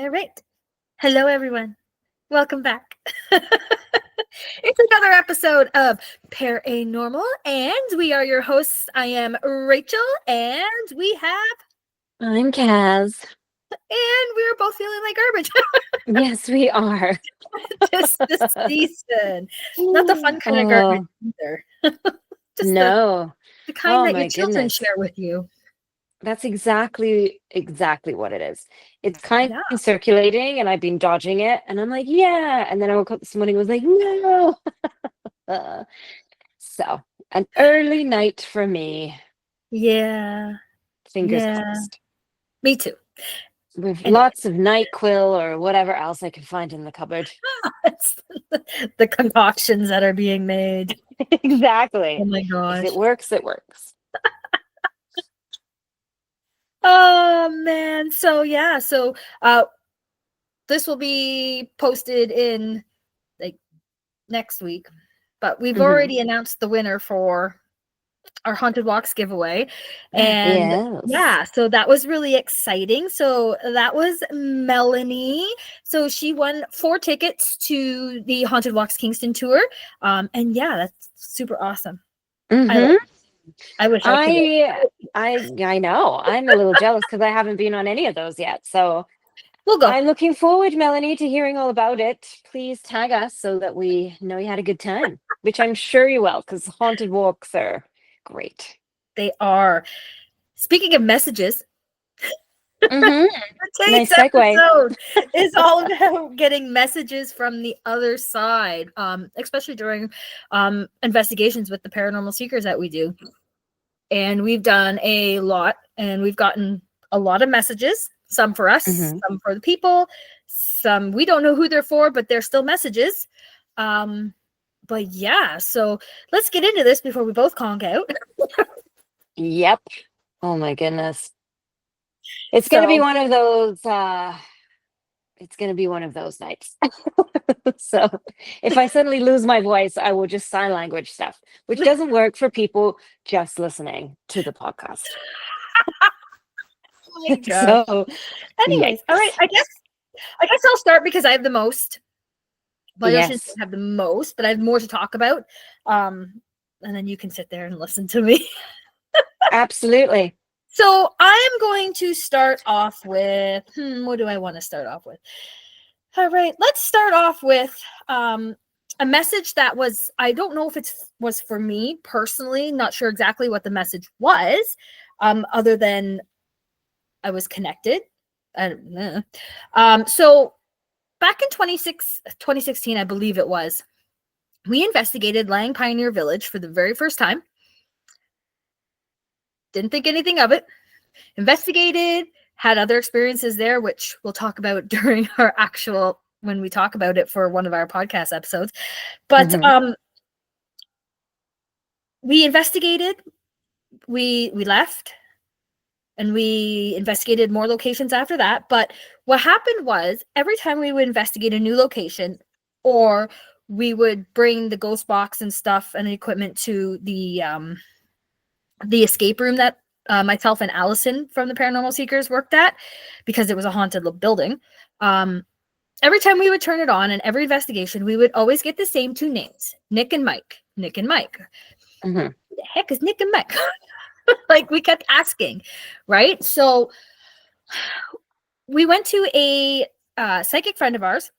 All right. Hello, everyone. Welcome back. It's another episode of Paranormal, and we are your hosts. I am Rachel, and I'm Kaz. we're both feeling like garbage Yes, we are. this season. Not the fun kind of garbage Oh, either. Just no. the kind Oh that your my children goodness. share with you. That's exactly what it is. It's kind Yeah. of circulating and I've been dodging it and I'm like, yeah. And then I woke up this morning and was like, no. Uh, so an early night for me. Yeah. Fingers Yeah. crossed. Me too. With Anyway. lots of NyQuil or whatever else I can find in the cupboard. It's the concoctions that are being made. Exactly. Oh my If gosh. it works, it works. Oh man. So this will be posted in like next week. But we've Hmm. already announced the winner for our Haunted Walks giveaway. And Yes. yeah, so that was really exciting. So that was Melanie. So she won 4 tickets to the Haunted Walks Kingston tour. And yeah, that's super awesome. I love Hmm. it. I wish I could go. I know. I'm a little jealous because I haven't been on any of those yet. So We'll go. I'm looking forward, Melanie, to hearing all about it. Please tag us so that we know you had a good time, which I'm sure you will, because haunted walks are great. They are. Speaking of messages, Hmm. today's Nice segue. episode is all about getting messages from the other side, especially during investigations with the paranormal seekers that we do. And we've done a lot, and we've gotten a lot of messages, some for us, Hmm. some for the people, some we don't know who they're for, but they're still messages. But yeah, so let's get into this before we both conk out. Yep. Oh my goodness. It's gonna be So one of those it's gonna be one of those nights. So if I suddenly lose my voice, I will just sign language stuff, which doesn't work for people just listening to the podcast. oh my gosh. So, Anyways, all right, yikes. I guess I'll start because I have the most. Well, I shouldn't Yes, have the most, but I have more to talk about. And then you can sit there and listen to me. absolutely. So I am going to start off with what do I want to start off with? All right, let's start off with a message that was, I don't know if it was for me personally, not sure exactly what the message was, other than I was connected. So back in 2016, I believe it was, we investigated Lang Pioneer Village for the very first time. Didn't think anything of it. Investigated, had other experiences there, which we'll talk about during our actual, when we talk about it for one of our podcast episodes. But Hmm. we investigated, we left, and we investigated more locations after that. But what happened was every time we would investigate a new location, or we would bring the ghost box and stuff and equipment to the escape room that myself and Allison from the Paranormal Seekers worked at, because it was a haunted building. Every time we would turn it on, and every investigation, we would always get the same two names: Nick and Mike. Nick and Mike. Hmm. Who the heck is Nick and Mike? Like, we kept asking, right? So we went to a psychic friend of ours,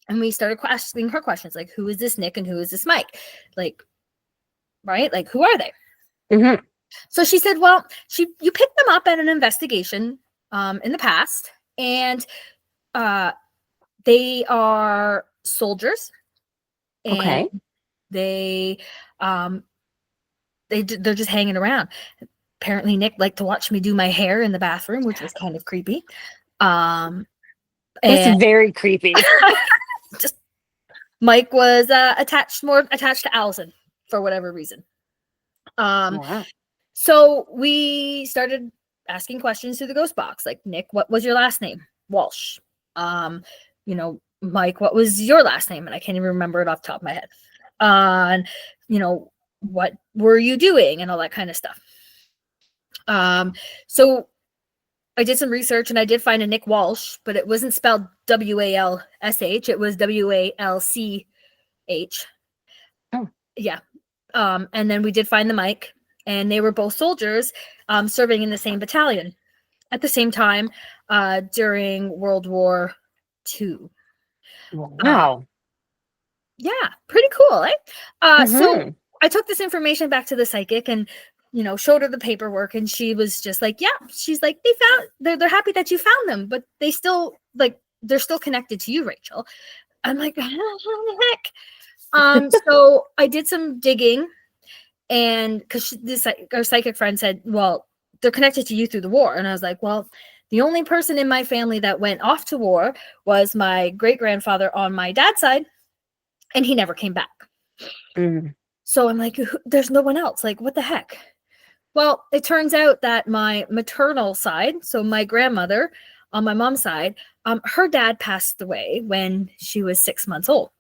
and we started asking her questions like, who is this Nick and who is this Mike? Like, right? Like, who are they? Hmm. So she said, well, you picked them up at an investigation in the past, and they are soldiers, and Okay. they um, they're just hanging around. Apparently, Nick liked to watch me do my hair in the bathroom, which was kind of creepy. Um, That's and very creepy. just Mike was more attached to Allison for whatever reason. Um, Wow. so we started asking questions to the ghost box, like, Nick, what was your last name? Walsh. Mike, what was your last name? And I can't even remember it off the top of my head. And what were you doing, and all that kind of stuff. So I did some research and I did find a Nick Walsh, but it wasn't spelled Walsh. It was Walch. Oh, Yeah. And then we did find the Mike, and they were both soldiers serving in the same battalion at the same time during World War II. Uh, wow. yeah, pretty cool, eh? So Mm-hmm. I took this information back to the psychic and showed her the paperwork, and she was just like, yeah, she's like, they're happy that you found them, but they're still connected to you, Rachel. I'm like, how the heck? So I did some digging, and because our psychic friend said, well, they're connected to you through the war. And I was like, well, the only person in my family that went off to war was my great grandfather on my dad's side, and he never came back. Mm. So I'm like, there's no one else. Like, what the heck? Well, it turns out that my maternal side, so my grandmother on my mom's side, her dad passed away when she was 6 months old.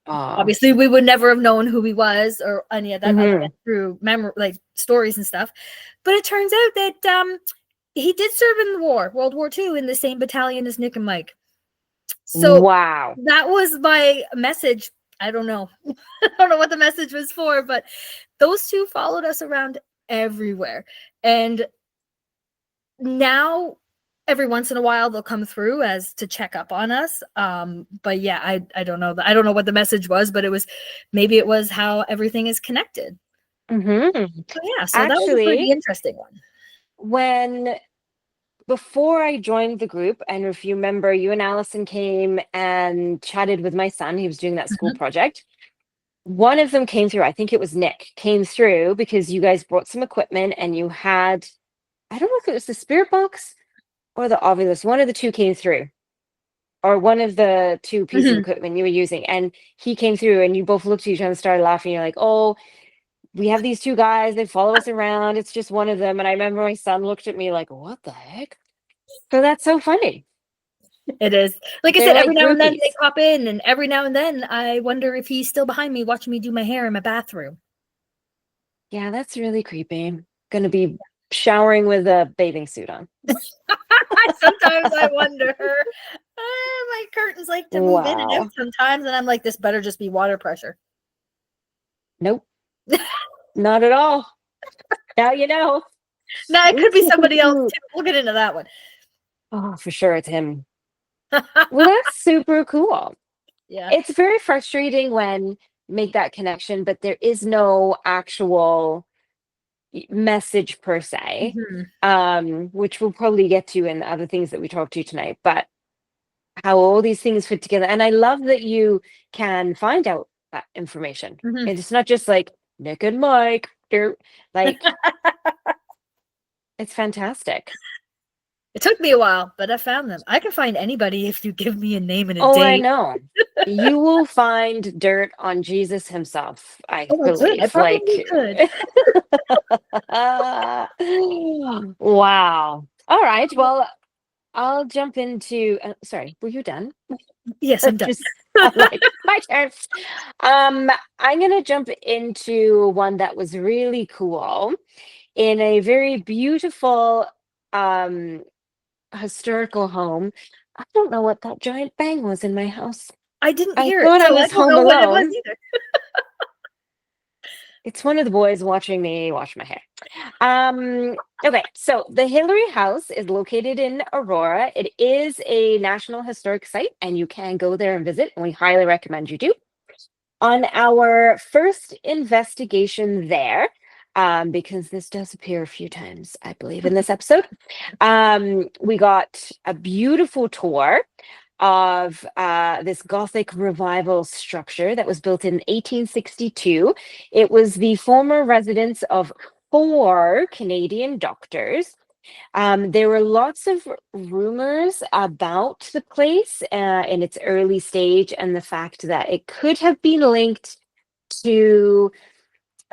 Oh. Obviously, we would never have known who he was or any of that other Mm-hmm. than through memory, like stories and stuff. But it turns out that he did serve in the war, World War II, in the same battalion as Nick and Mike. So Wow. that was my message. I don't know. I don't know what the message was for, but those two followed us around everywhere. And now every once in a while they'll come through as to check up on us. But yeah, I don't know. I don't know what the message was, but maybe it was how everything is connected. Mm-hmm. So yeah, so that was a pretty Actually, interesting one. before I joined the group, and if you remember, you and Allison came and chatted with my son. He was doing that school Mhm. project. One of them came through. I think it was Nick came through because you guys brought some equipment and you had, I don't know if it was the spirit box or the Ovilus. One of the two came through, or one of the two pieces of Mhm. equipment you were using. And he came through and you both looked at each other and started laughing. You're like, oh, we have these two guys. They follow us around. It's just one of them. And I remember my son looked at me like, what the heck? So that's so funny. It is. Like I They're said, every like now and then they groupies. pop in, and every now and then I wonder if he's still behind me watching me do my hair in my bathroom. Yeah, that's really creepy. Gonna be showering with a bathing suit on. Sometimes I wonder. My curtains like to move in and out Wow. sometimes, and I'm like, this better just be water pressure. Nope, not at all. Now you know. No, it could be somebody else too. We'll get into that one. Oh, for sure it's him. Well, that's super cool. Yeah. It's very frustrating when make that connection, but there is no actual message per se, Mhm. which we'll probably get to in the other things that we talked to tonight. But how all these things fit together, and I love that you can find out that information. Mhm. And it's not just like Nick and Mike. They're like it's fantastic. It took me a while, but I found them. I can find anybody if you give me a name and a Oh, I date. know. You will find dirt on Jesus himself, I Oh, I could. I believe. probably Like, could. wow. All right. Well, I'll jump into. Sorry, were you done? Yes, I'm done. Just I'm like my turn. I'm gonna jump into one that was really cool in a very beautiful um historical home. I don't know what that giant bang was in my house. I didn't I hear it, thought I so I was don't home know what it was alone. either. It's one of the boys watching me wash my hair. Okay, so the Hillary House is located in Aurora. It is a National Historic Site, and you can go there and visit, and we highly recommend you do. On our first investigation there, because this does appear a few times, I believe, in this episode, we got a beautiful tour of this Gothic revival structure that was built in 1862. It was the former residence of four Canadian doctors. There were lots of rumors about the place in its early stage and the fact that it could have been linked to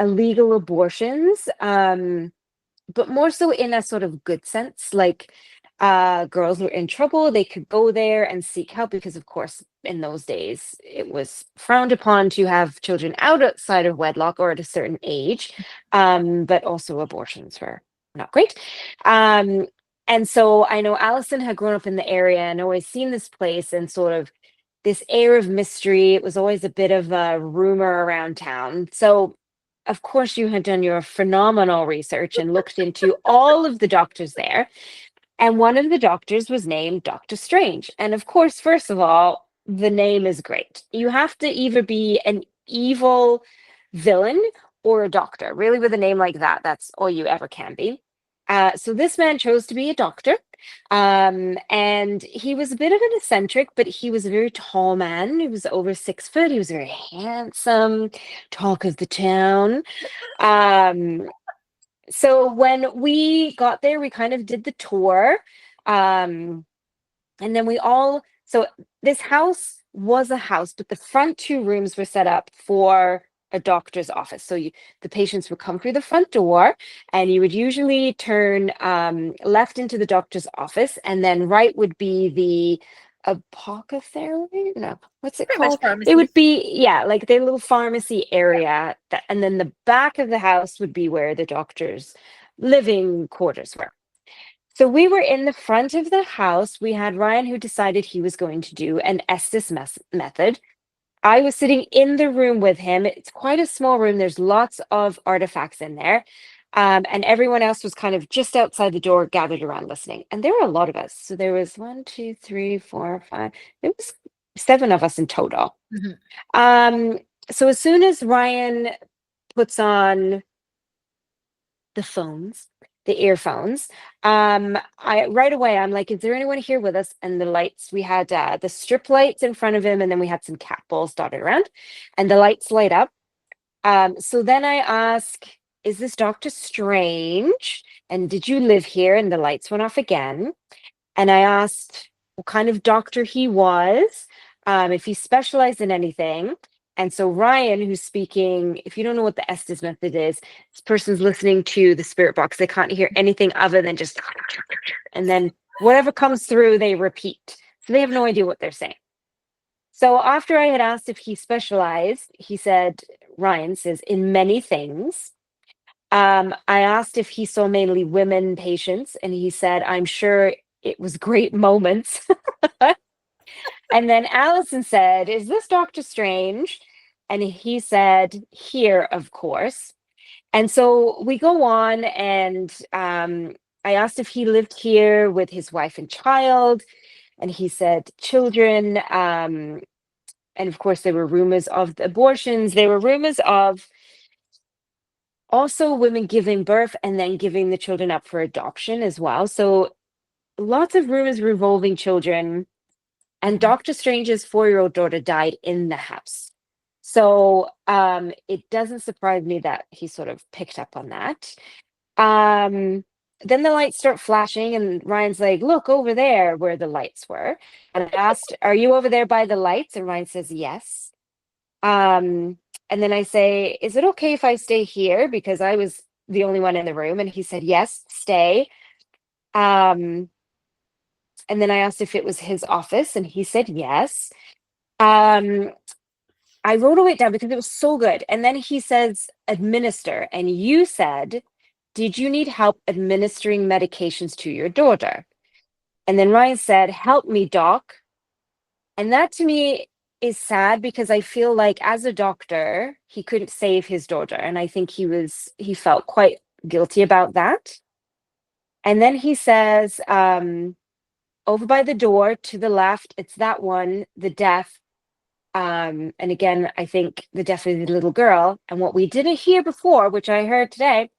illegal abortions, but more so in a sort of good sense. Like girls were in trouble, they could go there and seek help because, of course, in those days, it was frowned upon to have children outside of wedlock or at a certain age, but also abortions were not great. Um, And so I know Allison had grown up in the area and always seen this place and sort of this air of mystery. It was always a bit of a rumor around town. So, of course, you had done your phenomenal research and looked into all of the doctors there. And one of the doctors was named Dr. Strange. And of course, first of all, the name is great. You have to either be an evil villain or a doctor. Really, with a name like that, that's all you ever can be. So this man chose to be a doctor. And he was a bit of an eccentric, but he was a very tall man. He was over 6 foot. He was very handsome, talk of the town. Um, so when we got there, we kind of did the tour. Um, and then we all, so this house was a house, but the front two rooms were set up for a doctor's office. So the patients would come through the front door, and you would usually turn left into the doctor's office, and then right would be the apothecary. No, what's it Pretty much called? It pharmacy. would be, yeah, like the little pharmacy area. And then the back of the house would be where the doctor's living quarters were. So we were in the front of the house. We had Ryan, who decided he was going to do an Estes method. I was sitting in the room with him. It's quite a small room. There's lots of artifacts in there. And everyone else was kind of just outside the door, gathered around listening. And there were a lot of us. So there was 1, 2, 3, 4, 5. There was 7 of us in total. Mhm. So as soon as Ryan puts on the phones, the earphones, I right away I'm like, is there anyone here with us? And the lights, we had the strip lights in front of him, and then we had some cat balls dotted around, and the lights light up. So then I ask, is this Dr. Strange? And did you live here? And the lights went off again. And I asked what kind of doctor he was, if he specialized in anything. And so Ryan, who's speaking, if you don't know what the Estes method is, this person's listening to the spirit box. They can't hear anything other than just, and then whatever comes through, they repeat. So they have no idea what they're saying. So after I had asked if he specialized, he said, Ryan says, in many things. I asked if he saw mainly women patients, and he said, I'm sure it was great moments. And then Allison said, is this Dr. Strange? And he said, here, of course. And so we go on, and I asked if he lived here with his wife and child, and he said, children. And of course, there were rumors of the abortions. There were rumors of also women giving birth and then giving the children up for adoption as well. So lots of rumors revolving children. And Mhm. Dr. Strange's 4-year-old daughter died in the house. So it doesn't surprise me that he sort of picked up on that. Then the lights start flashing, and Ryan's like, look over there where the lights were. And I asked, are you over there by the lights? And Ryan says, yes. And then I say, is it okay if I stay here? Because I was the only one in the room. And he said, yes, stay. Um, and then I asked if it was his office, and he said, yes. Um, I wrote all it down because it was so good. And then he says, administer. And you said, did you need help administering medications to your daughter? And then Ryan said, help me, doc. And that to me is sad because I feel like as a doctor, he couldn't save his daughter. And I think he felt quite guilty about that. And then he says, over by the door to the left, it's that one, the deaf. And again, I think the deaf is the little girl. And what we didn't hear before, which I heard today,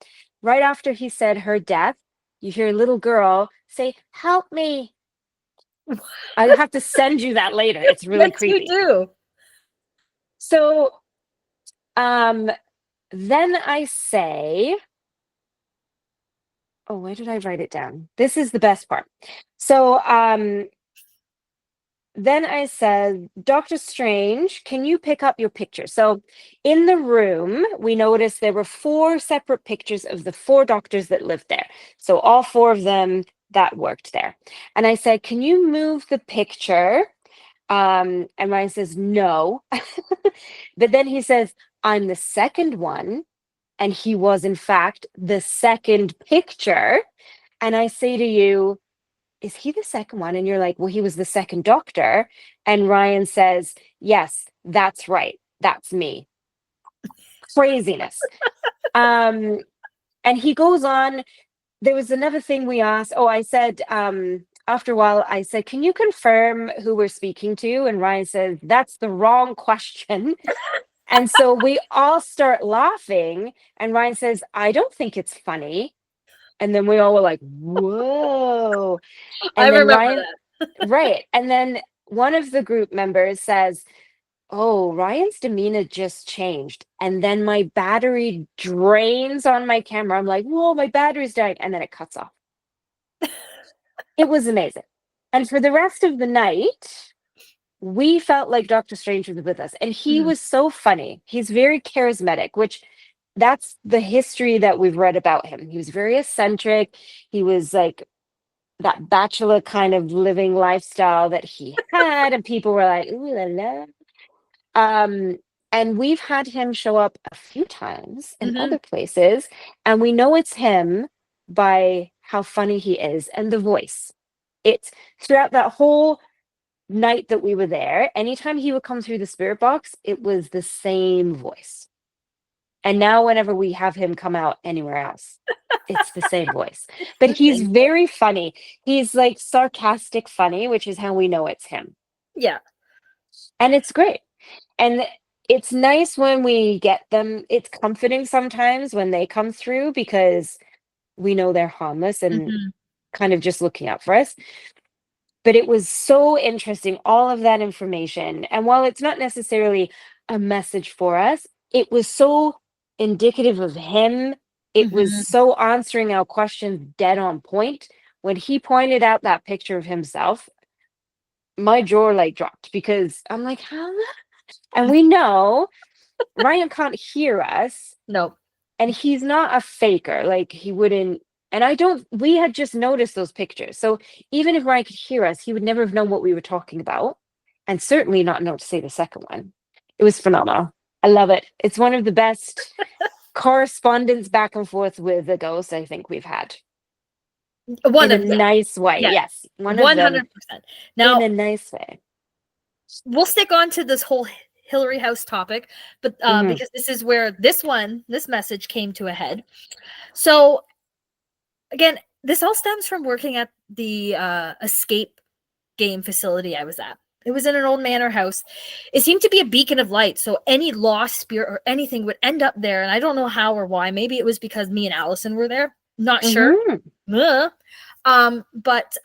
right after he said her death, you hear a little girl say, help me. I have to send you that later. It's really Yes, you creepy. do. So um, then I say, oh, where did I write it down? This is the best part. So then I said, Dr. Strange, can you pick up your picture? So in the room, we noticed there were 4 separate pictures of the 4 doctors that lived there. So all 4 of them that worked there. And I said, can you move the picture? And Ryan says, no. But then he says, I'm the second one. And he was, in fact, the second picture. And I say to you, is he the second one? And you're like, well, he was the second doctor. And Ryan says, yes, that's right. That's me. Craziness. Um, and he goes on. There was another thing we asked. Oh, I said, after a while, I said, can you confirm who we're speaking to? And Ryan says, that's the wrong question. And so we all start laughing. And Ryan says, I don't think it's funny. And then we all were like, whoa. I And then remember Ryan, that. right. And then one of the group members says, oh, Ryan's demeanor just changed. And then my battery drains on my camera. I'm like, whoa, my battery's dying. And then it cuts off. It was amazing. And for the rest of the night, we felt like Doctor Strange was with us. And he Mhm. was so funny. He's very charismatic, which that's the history that we've read about him. He was very eccentric. He was like that bachelor kind of living lifestyle that he had. And people were like, ooh la la. Um, and we've had him show up a few times in Mhm. other places, and we know it's him by how funny he is and the voice. It's throughout that whole night that we were there, anytime he would come through the spirit box, it was the same voice. And now, whenever we have him come out anywhere else, it's the same voice. But he's Amazing. very funny. He's like sarcastic funny, which is how we know it's him. Yeah. And it's great. And it's nice when we get them. It's comforting sometimes when they come through because we know they're harmless and Mhm. kind of just looking out for us. But it was so interesting, all of that information. And while it's not necessarily a message for us, it was so indicative of him. It was Mhm. so answering our questions dead on point. When he pointed out that picture of himself, my jaw like dropped because I'm like, how? And we know Ryan can't hear us, No. and he's not a faker. Like he wouldn't. And I don't. We had just noticed those pictures, so even if Ryan could hear us, he would never have known what we were talking about, and certainly not know to say the second one. It was phenomenal. I love it. It's one of the best correspondence back and forth with the ghost I think we've had One in a of yeah. nice way. Yeah. Yes, one of them 100%. in Now, a nice way. we'll stick on to this whole Hillary House topic, but Hmm. because this is where this message came to a head. So again, this all stems from working at the escape game facility I was at. It was in an old manor house. It seemed to be a beacon of light, so any lost spirit or anything would end up there, and I don't know how or why. Maybe it was because me and Allison were there. Not sure. Hmm. Ugh. But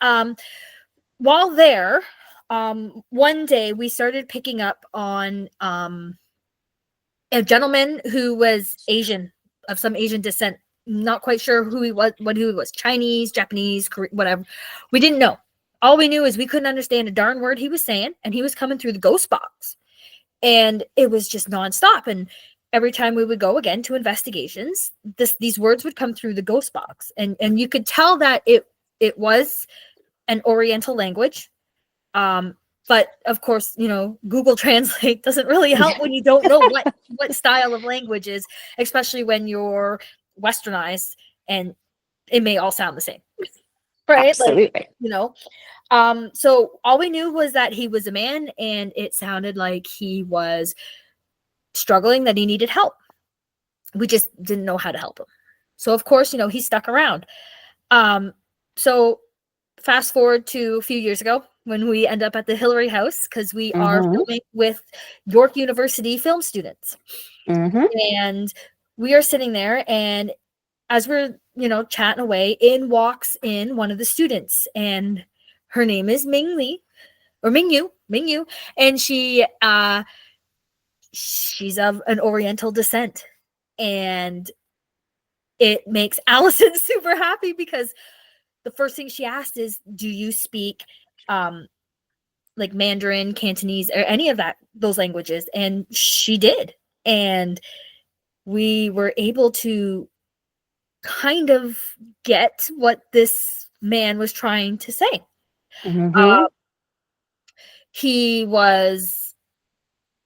while there, one day we started picking up on a gentleman who was Asian, of some Asian descent. Not quite sure who he was, what he was, Chinese, Japanese, whatever. We didn't know. All we knew is we couldn't understand a darn word he was saying, and he was coming through the ghost box. And it was just nonstop. And every time we would go again to investigations, these words would come through the ghost box. And you could tell that it was an Oriental language. But of course, Google Translate doesn't really help when you don't know what style of language is, especially when you're westernized and it may all sound the same. Right? Like, Absolutely. you know. So all we knew was that he was a man and it sounded like he was struggling, that he needed help. We just didn't know how to help him. So of course, he stuck around. So fast forward to a few years ago when we end up at the Hillary House because we are Hmm. filming with York University film students. Hmm. And we are sitting there, and as we're, chatting away, in walks in one of the students, and her name is Ming Li or Ming Yu, and she's of an Oriental descent. And it makes Allison super happy because the first thing she asked is, do you speak like Mandarin, Cantonese, or any of those languages? And she did. And we were able to kind of get what this man was trying to say. Hmm. Uh, he was,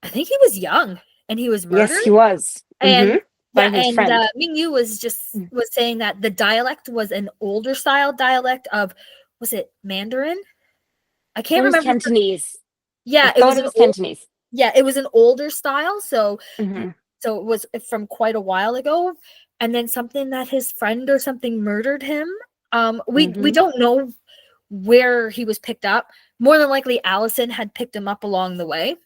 I think he was young, and he was Yes, murdered. he was. And by Yeah, his and friend. Ming Yu was saying that the dialect was an older style dialect of, was it Mandarin? I It can't was remember. Cantonese. I Yeah, it thought was it an was old. Cantonese. Yeah, it was an older style. So Hmm. so it was from quite a while ago, and then something that his friend or something murdered him. We Hmm. don't know where he was picked up. More than likely, Allison had picked him up along the way,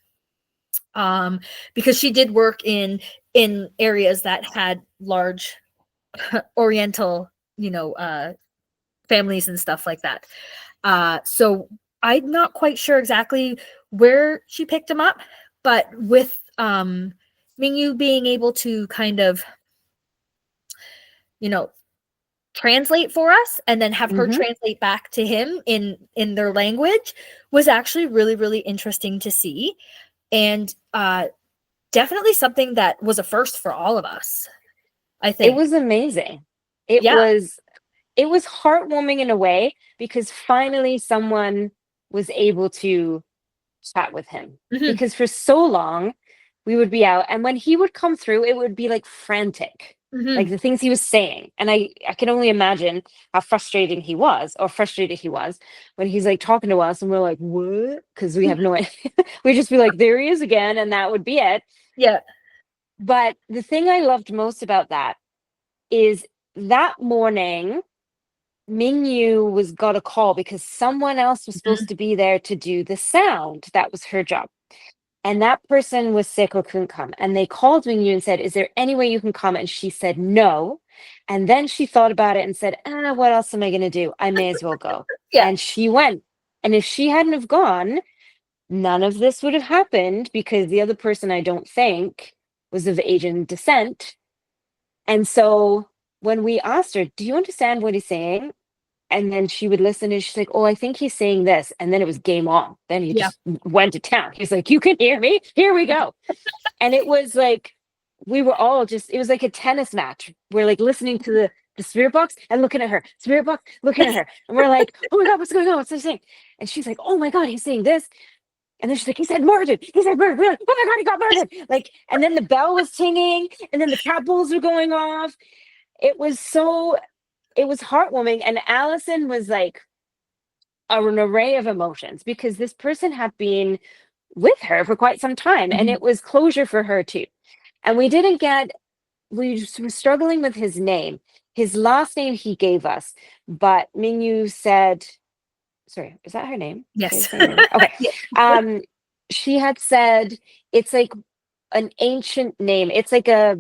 because she did work in areas that had large Oriental, families and stuff like that. So I'm not quite sure exactly where she picked him up, but with Mingyu being able to kind of, you know, translate for us and then have her Hmm. translate back to him in their language was actually really, really interesting to see. And definitely something that was a first for all of us, I It think. was amazing. It Yeah. was it was heartwarming in a way because finally someone was able to chat with him. Hmm. Because for so long we would be out, and when he would come through, it would be like frantic. Hmm. Like the things he was saying. And I can only imagine how frustrated he was when he's like talking to us and we're like, what? Because we have no idea. We'd just be like, there he is again, and that would be it. Yeah. But the thing I loved most about that is that morning Mingyu was got a call because someone else was supposed Mhm. to be there to do the sound. That was her job. And that person was sick or couldn't come. And they called Mingyu and said, is there any way you can come? And she said no. And then she thought about it and said, what else am I going to do? I may as well go. Yeah. And she went. And if she hadn't have gone, none of this would have happened because the other person, I don't think, was of Asian descent. And so when we asked her, do you understand what he's saying? And then she would listen and she's like, oh, I think he's saying this. And then it was game on. Then he Yeah. just went to town. He's like, you can hear me? Here we go. And it was like, we were all just, it was like a tennis match. We're like listening to the spirit box and looking at her, spirit box, looking at her. And we're like, oh my God, what's going on? What's he saying? And she's like, oh my God, he's saying this. And then she's like, he said murdered. He said murdered. We're like, oh my God, he got murdered. Like, and then the bell was tinging and then the cat balls were going off. It was so, it was heartwarming. And Allison was like an array of emotions because this person had been with her for quite some time and Mhm. it was closure for her too. And we were struggling with his name. His last name he gave us, but Mingyu said, sorry, is that her name? Did I Yes. say her name? Okay. Yeah. Um, she had said it's like an ancient name. It's like a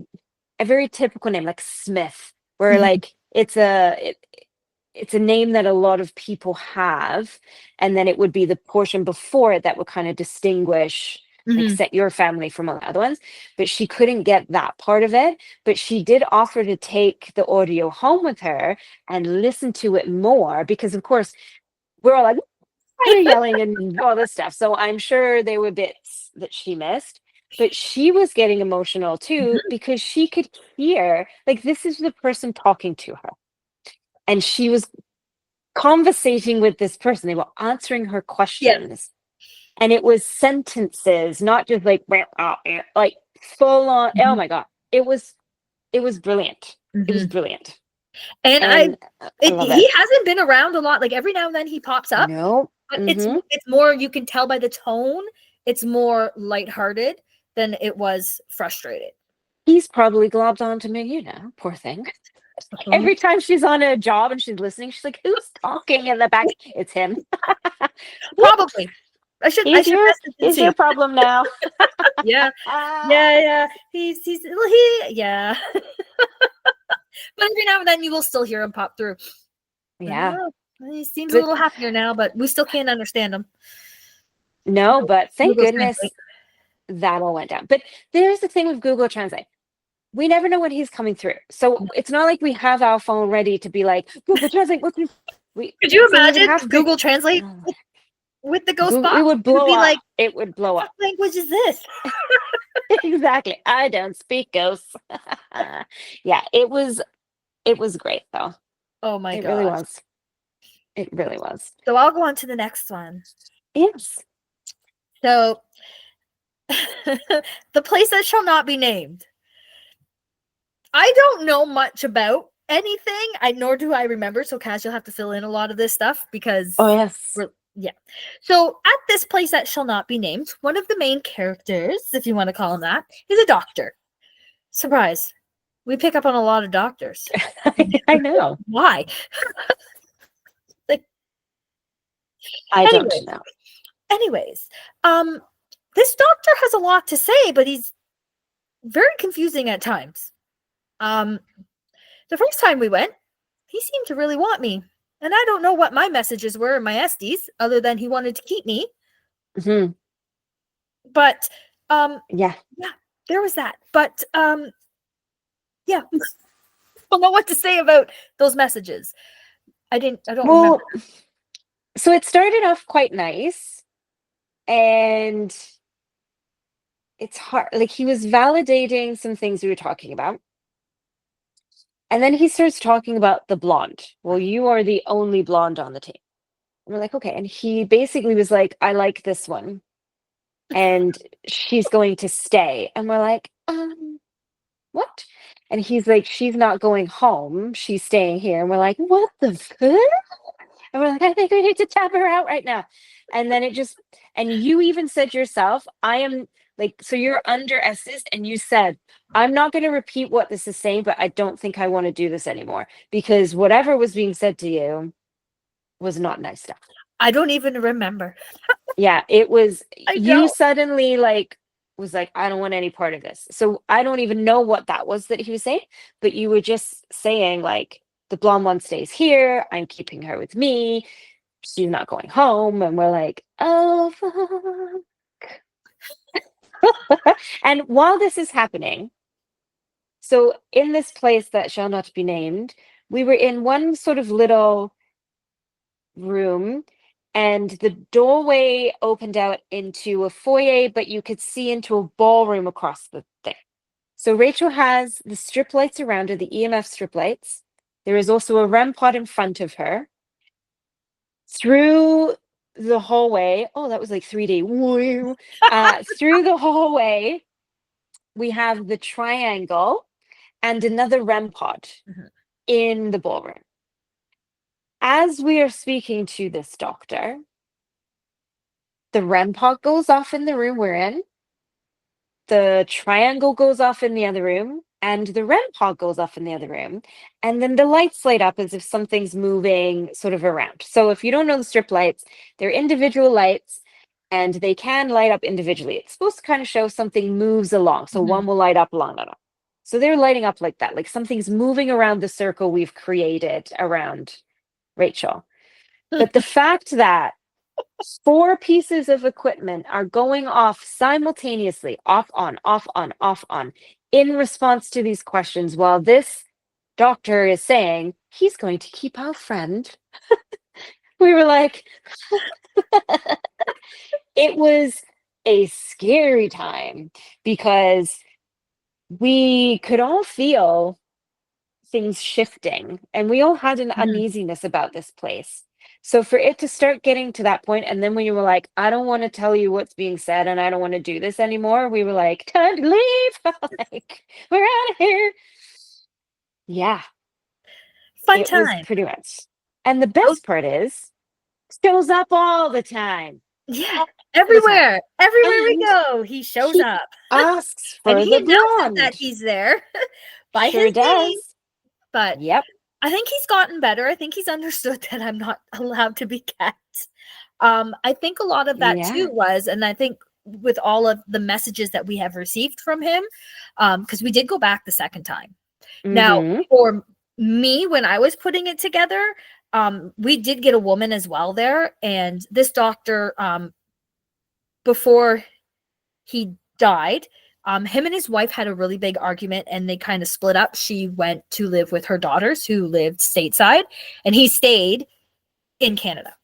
very typical name, like Smith, where Mhm. like it's a name that a lot of people have, and then it would be the portion before it that would kind of distinguish, like Mhm. set your family from all the other ones. But she couldn't get that part of it. But she did offer to take the audio home with her and listen to it more because, of course, we're all like fire yelling and all this stuff. So I'm sure there were bits that she missed. But she was getting emotional too Mhm. because she could hear, like, this is the person talking to her. And she was conversating with this person. They were answering her Yeah. questions. And it was sentences, not just like like full on. Oh Mhm. my God. It was brilliant. It was Mhm. brilliant. And And I love it. he hasn't been around a lot. Like every now and then he pops up, No. but Hmm. it's more, you can tell by the tone, it's more lighthearted than it was frustrated. He's probably globbed onto me, poor thing. Um, Every time she's on a job and she's listening, she's like, "Who's talking in the back?" It's him. Whoops! Probably. I should message and He's your see. problem now. Yeah. Ah, Yeah, yeah. He's well, yeah. But every now and then you will still hear him pop through. Like, yeah, oh, he seems a but little happier now, but we still can't understand him. no, but thank Google goodness Translate. that all went down. But there's the thing with Google Translate. We never know when he's coming through. So it's not like we have our phone ready to be like, Google Translate, what's this? Could you So we would imagine have to Google Translate oh, with the ghost Google, it box? would It would blow be up. like, It would blow what up. language is this? Exactly. I don't speak ghosts. Yeah, it was great though. Oh my It really gosh. was. It really was. So I'll go on to the next one. Yes. So the place that shall not be named. I don't know much about anything. Nor do I remember. So, Kaz, you'll have to fill in a lot of this stuff because Oh, yes. yeah. So, at this place that shall not be named, one of the main characters, if you want to call him that, is a doctor. Surprise. We pick up on a lot of doctors. I know. Why? Like, I don't anyway, know. anyways, this doctor has a lot to say, but he's very confusing at times. The first time we went, he seemed to really want me. And I don't know what my messages were in my Estes, other than he wanted to keep me. Hmm. But Yeah. yeah, there was that. But yeah. I don't know what to say about those messages. I don't remember. Well, so it started off quite nice, and it's hard. Like, he was validating some things we were talking about. And then he starts talking about the blonde. Well, you are the only blonde on the team. And we're like, okay. And he basically was like, I like this one, and she's going to stay. And we're like, what? And he's like, she's not going home. She's staying here. And we're like, what the fuck? And we're like, I think we need to tap her out right now. And then and you even said yourself, I am like, so you're under assist, and you said, I'm not going to repeat what this is saying, but I don't think I want to do this anymore because whatever was being said to you was not nice stuff. I don't even remember. Yeah, it was, I you don't. suddenly was like, I don't want any part of this. So I don't even know what that was that he was saying, but you were just saying like, the blonde one stays here. I'm keeping her with me. She's not going home. And we're like, oh, fuck. And while this is happening, so in this place that shall not be named, we were in one sort of little room, and the doorway opened out into a foyer, but you could see into a ballroom across the thing. So Rachel has the strip lights around her, the EMF strip lights. There is also a REM pod in front of her. Through the hallway, oh, that was like 3D. Woo. Through the hallway, we have the triangle and another REM pod Mhm. in the ballroom. As we are speaking to this doctor, the REM pod goes off in the room we're in, the triangle goes off in the other room, and the REM pod goes off in the other room. And then the lights light up as if something's moving sort of around. So if you don't know the strip lights, they're individual lights and they can light up individually. It's supposed to kind of show something moves along. So one will light up along. So they're lighting up like that, like something's moving around the circle we've created around Rachel. But the fact that 4 pieces of equipment are going off simultaneously, off, on, in response to these questions, while this doctor is saying he's going to keep our friend. We were like, it was a scary time because we could all feel things shifting and we all had an Mhm. uneasiness about this place. So for it to start getting to that point, and then when you were like, I don't want to tell you what's being said and I don't want to do this anymore, we were like, time to leave. Like, we're out of here. Yeah, Fun it was time. pretty much. And the Oh, best part is, shows up all the time. yeah. All the time. Everywhere we And go, he shows he up. asks And for he the announces that blonde. he's there by his Sure name. does. But Yep. I think he's gotten better. I think he's understood that I'm not allowed to be kept. I think a lot of that Yeah. too was, and I think with all of the messages that we have received from him, because we did go back the second time. Now, Mm-hmm. for me, when I was putting it together, we did get a woman as well there, and this doctor, before he died, him and his wife had a really big argument and they kind of split up. She went to live with her daughters who lived stateside, and he stayed in Canada.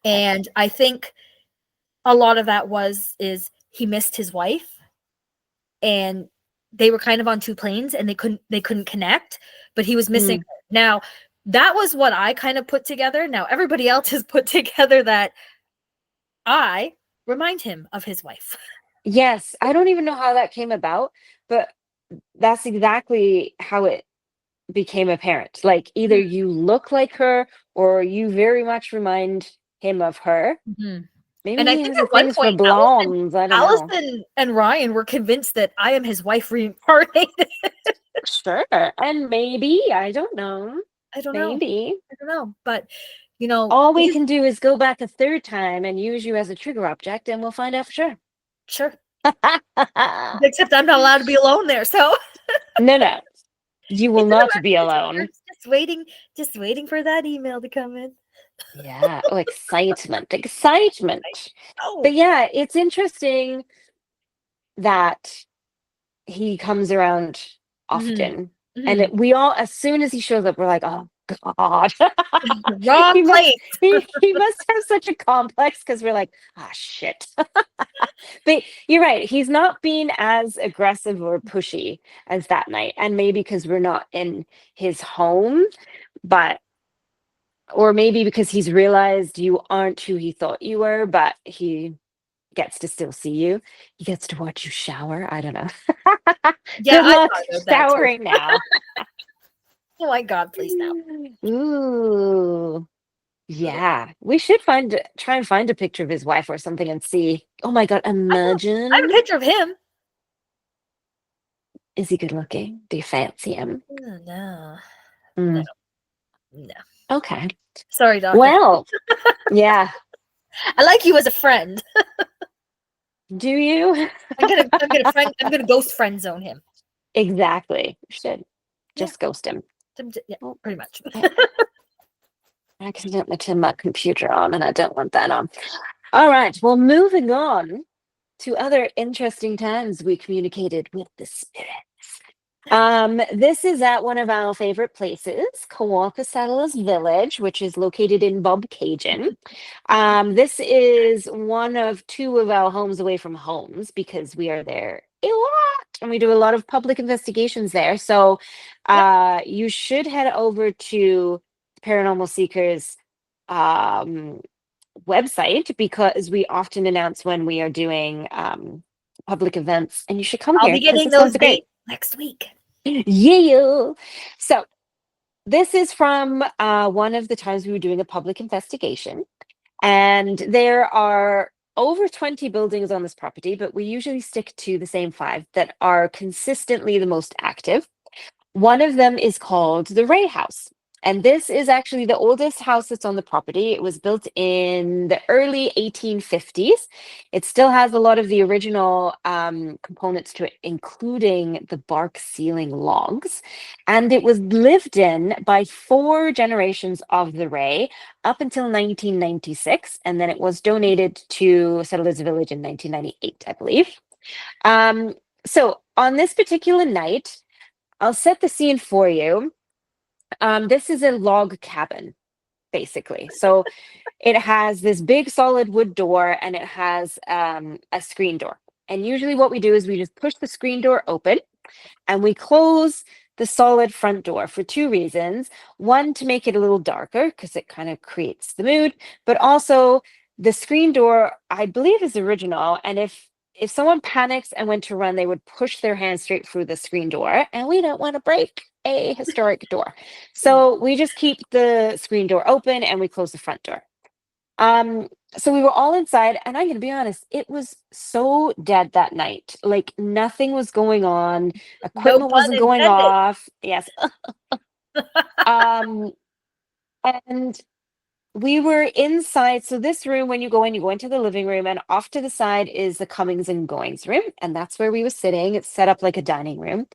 And I think a lot of that is he missed his wife, and they were kind of on two planes and they couldn't connect, but he was missing Mm. her. Now, that was what I kind of put together. Now everybody else has put together that I remind him of his wife. Yes, I don't even know how that came about, but that's exactly how it became apparent. Like either you look like her or you very much remind him of her. Mhm. Maybe And I he think has a at one things for point, blondes. I don't know. Allison and Ryan were convinced that I am his wife reincarnated. Sure. And maybe, I don't know. I don't know. Maybe. I don't know. But All we he's can do is go back a third time and use you as a trigger object, and we'll find out for sure. sure. Except I'm not allowed to be alone there. So No, no. You will it's in not the be message alone. boards, just waiting for that email to come in. Yeah. Oh, excitement. Excitement. Oh. But yeah, it's interesting that he comes around Mhm. often. And Mhm. we all, as soon as he shows up, we're like, oh God. Wrong he must place. he must have such a complex because we're like, ah shit. But you're right. He's not being as aggressive or pushy as that night. And maybe because we're not in his home, but or maybe because he's realized you aren't who he thought you were, but he gets to still see you. He gets to watch you shower. I don't know. Yeah, Good I luck thought about that too. showering now. Oh my God, please no. Ooh. Yeah. We should try and find a picture of his wife or something and see. Oh my God, I have a imagine. picture of him. Is he good looking? Do you fancy him? Oh, no, no, Mm, no. okay. Sorry, doctor. Well, yeah. I like you as a friend. Do you? I'm gonna ghost friend zone him. Exactly. You should Yeah, just ghost him. yeah, Oh, pretty much. I accidentally turned my computer on and I don't want that on. All right. Well, moving on to other interesting times we communicated with the spirits. This is at one of our favorite places, Kawaka Settlers Village, which is located in Bobcaygeon. This is one of two of our homes away from homes because we are there a lot and we do a lot of public investigations there. So Yep, you should head over to Paranormal Seekers um, website because we often announce when we are doing public events, and you should come I'll here be because getting this one's those great. dates next week. Yeah. So this is from one of the times we were doing a public investigation, and there are over 20 buildings on this property, but we usually stick to the same five that are consistently the most active. One of them is called the Ray House. And this is actually the oldest house that's on the property. It was built in the early 1850s. It still has a lot of the original components to it, including the bark ceiling logs. And it was lived in by four generations of the Ray up until 1996. And then it was donated to Settlers Village in 1998, I believe. Um, so on this particular night, I'll set the scene for you. This is a log cabin, basically. So it has this big solid wood door and it has a screen door. And usually what we do is we just push the screen door open and we close the solid front door for two reasons. One, to make it a little darker because it kind of creates the mood, but also the screen door, I believe, is original. And if someone panics and went to run, they would push their hand straight through the screen door, and we don't want to break a historic door. So we just keep the screen door open and we close the front door. Um, so we were all inside, and I'm gonna be honest, it was so dead that night. Like nothing was going on, No equipment pun wasn't going intended. off. Yes. Um, and we were inside. So this room, when you go into the living room, and off to the side is the comings and goings room, and that's where we were sitting. It's set up like a dining room.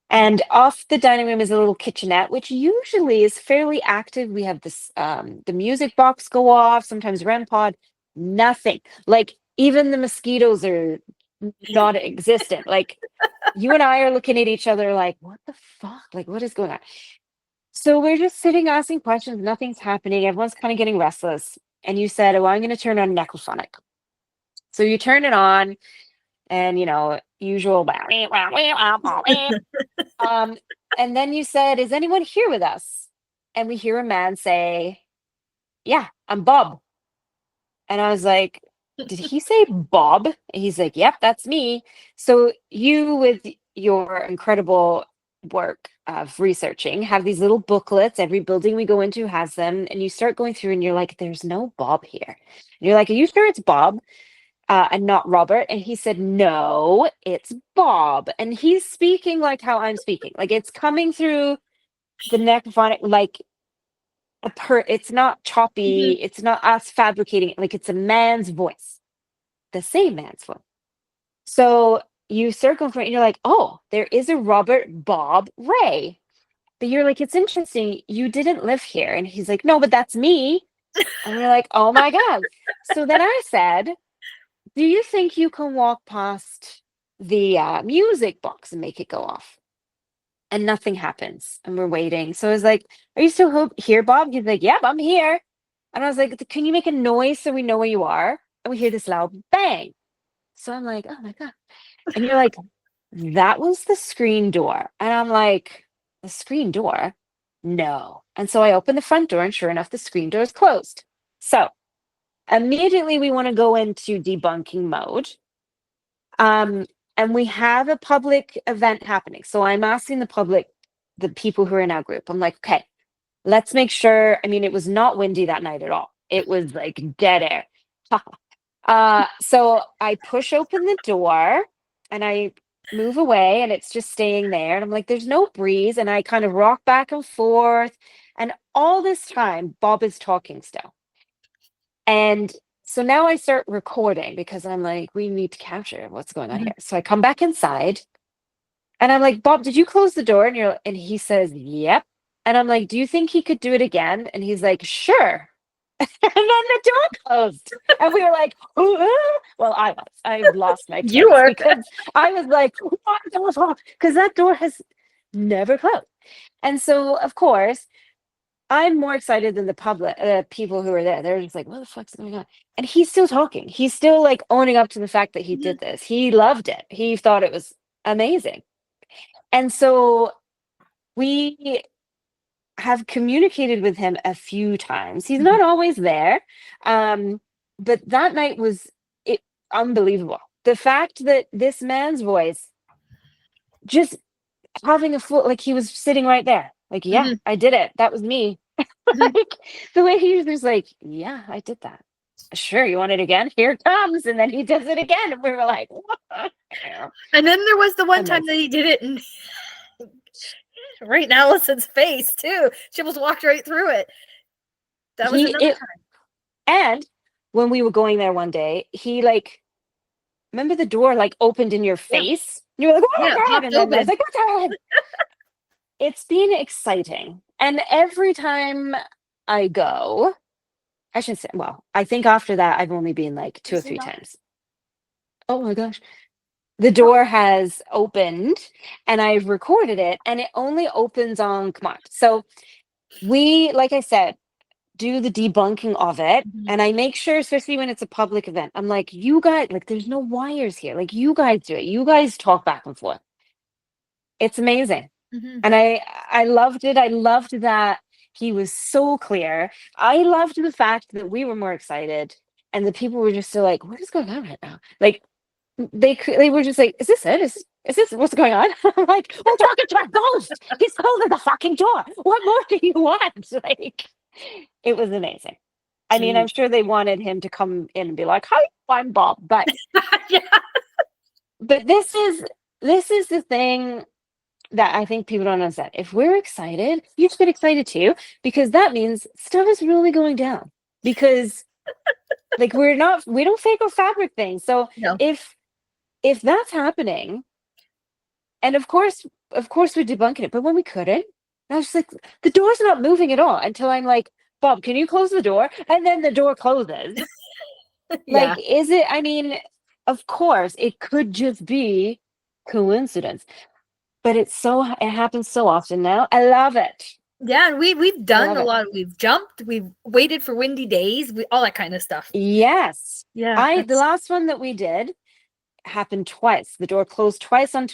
And off the dining room is a little kitchenette, which usually is fairly active. We have this the music box go off, sometimes REM pod, nothing. Like even the mosquitoes are not existent. Like you and I are looking at each other like, what the fuck? Like, what is going on? So we're just sitting asking questions, nothing's happening, everyone's kind of getting restless. And you said, oh, I'm gonna turn on necrophonic. So you turn it on, and usual Um, and then you said, "Is anyone here with us?" And we hear a man say, "Yeah, I'm Bob." And I was like, "Did he say Bob?" And he's like, "Yep, that's me." So you with your incredible work of researching, have these little booklets. Every building we go into has them, and you start going through, and you're like, "There's no Bob here." And you're like, "Are you sure it's Bob and not Robert?" And he said, "No, it's Bob." And he's speaking like how I'm speaking, like it's coming through the neck phonic, like it's not choppy, Mhm. it's not us fabricating it, like it's a man's voice, the same man's voice. So you circle for it and you're like, oh, there is a Robert Bob Ray. But you're like, it's interesting, you didn't live here. And he's like, no, but that's me. And we're like, oh my God. So then I said, do you think you can walk past the music box and make it go off? And nothing happens. And we're waiting. So I was like, are you still here, Bob? He's like, yep, I'm here. And I was like, can you make a noise so we know where you are? And we hear this loud bang. So I'm like, oh my God. And you're like, that was the screen door. And I'm like, the screen door? No. And so I open the front door, and sure enough, the screen door is closed. So immediately we want to go into debunking mode. And we have a public event happening. So I'm asking the public, the people who are in our group, I'm like, okay, let's make sure. I mean, it was not windy that night at all. It was like dead air. So I push open the door and I move away, and it's just staying there. And I'm like, there's no breeze. And I kind of rock back and forth. And all this time, Bob is talking still. And so now I start recording because I'm like, we need to capture what's going on Mhm. here. So I come back inside and I'm like, Bob, did you close the door? And he says, yep. And I'm like, do you think he could do it again? And he's like, sure. And then the door closed. And we were like, well, I lost my You tits were. because I was like, what the fuck? Because that door has never closed. And so, of course, I'm more excited than the public, people who are there. They're just like, what the fuck's going on? And he's still talking. He's still like owning up to the fact that he Mhm. did this. He loved it. He thought it was amazing. And so we have communicated with him a few times. He's Mhm. not always there. But that night was it unbelievable. The fact that this man's voice just having a full, like he was sitting right there. Like, yeah, Mhm. I did it. That was me. Mhm. Like the way he was just like, yeah, I did that. Sure, you want it again? Here it comes. And then he does it again. And we were like, what? And then there was the one time that Amazing. he did it and right in Allison's face too. She almost walked right through it. That was He another it time. and when we were going there one day, he like remember the door like opened in your Yeah. face? You were like, oh my Yeah, it God. popped And then I was open. like, what's that? It's been exciting. And every time I go, I should say, well, I think after that, I've only been like two or three times. Oh my gosh. The door has opened and I've recorded it, and it only opens on command. So we, like I said, do the debunking of it. Mhm. And I make sure, especially when it's a public event, I'm like, you guys, like, there's no wires here. Like, you guys do it. You guys talk back and forth. It's amazing. Mhm. And I loved it. I loved that he was so clear. I loved the fact that we were more excited and the people were just still like, what is going on right now? Like they were just like, is this it? Is this what's going on? I'm like, we're talking to a ghost. He's holding the fucking door. What more do you want? Like it was amazing. I mean, I'm Jeez. sure they wanted him to come in and be like, hi, I'm Bob. Yeah. But this is the thing that I think people don't understand. If we're excited, you should get excited too, because that means stuff is really going down. Because like we don't fake or fabric things. So No. if that's happening, and of course we're debunking it, but when we couldn't, I was just like, the door's not moving at all until I'm like, Bob, can you close the door? And then the door closes. Yeah. Like, is it, I mean, of course, it could just be coincidence, but it happens so often now. I love it. Yeah, and we've I done love a it. lot. We've jumped, we've waited for windy days, all that kind of stuff. Yes. Yeah, The that's last one that we did happened twice. The door closed twice on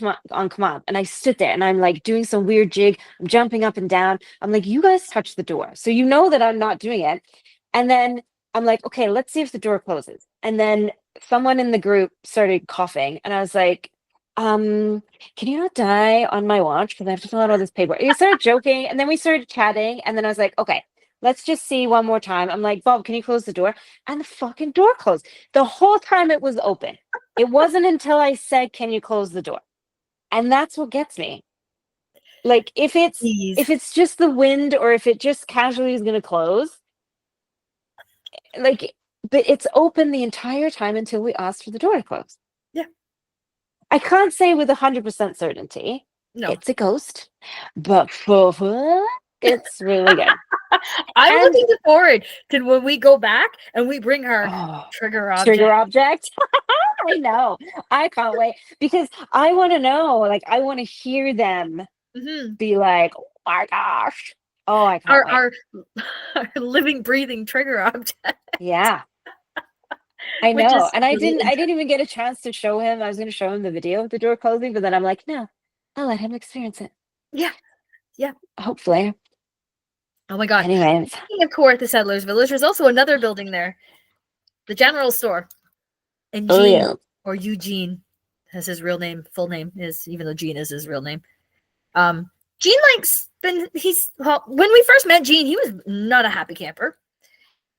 command, and I stood there and I'm like doing some weird jig. I'm jumping up and down. I'm like, you guys touch the door, so you know that I'm not doing it. And then I'm like, okay, let's see if the door closes. And then someone in the group started coughing, and I was like, can you not die on my watch? Because I have to fill out all this paperwork. He started joking, and then we started chatting, and then I was like, okay, let's just see one more time. I'm like, Bob, can you close the door? And the fucking door closed. The whole time it was open. It wasn't until I said, can you close the door? And that's what gets me. Like Please. if it's just the wind, or if it just casually is gonna close, like, but it's open the entire time until we asked for the door to close. Yeah. I can't say with 100% certainty No. it's a ghost, but it's really good. I'm And looking forward to when we go back and we bring our oh, trigger object. trigger object. I know. I can't wait because I want to know. Like, I want to hear them Mm-hmm. be like, "Oh my gosh!" Oh, I can't wait. Our living, breathing trigger object. Yeah, I Which know. is And I really didn't even get a chance to show him. I was going to show him the video of the door closing, but then I'm like, no, I'll let him experience it. yeah. Yeah. Hopefully. Oh my God. Anyways. Speaking of Court, the Settlers Village, there's also another building there, the general store. And Oh Gene, yeah. or Eugene, has his real name, full name is, even though Gene is his real name. Gene when we first met Gene, he was not a happy camper.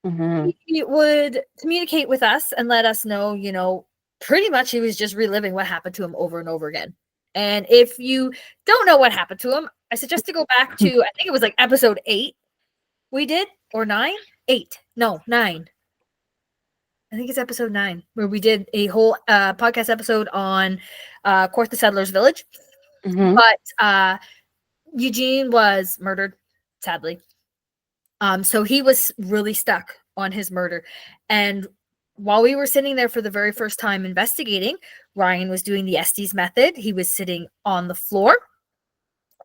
Mm-hmm. He would communicate with us and let us know, pretty much he was just reliving what happened to him over and over again. And if you don't know what happened to him, I suggest to go back to, I think it was like episode 8 we did, or 9? 8. No, 9. I think it's episode 9, where we did a whole podcast episode on Court the Settlers Village. Mm-hmm. But Eugene was murdered, sadly. So he was really stuck on his murder. And while we were sitting there for the very first time investigating, Ryan was doing the Estes method. He was sitting on the floor,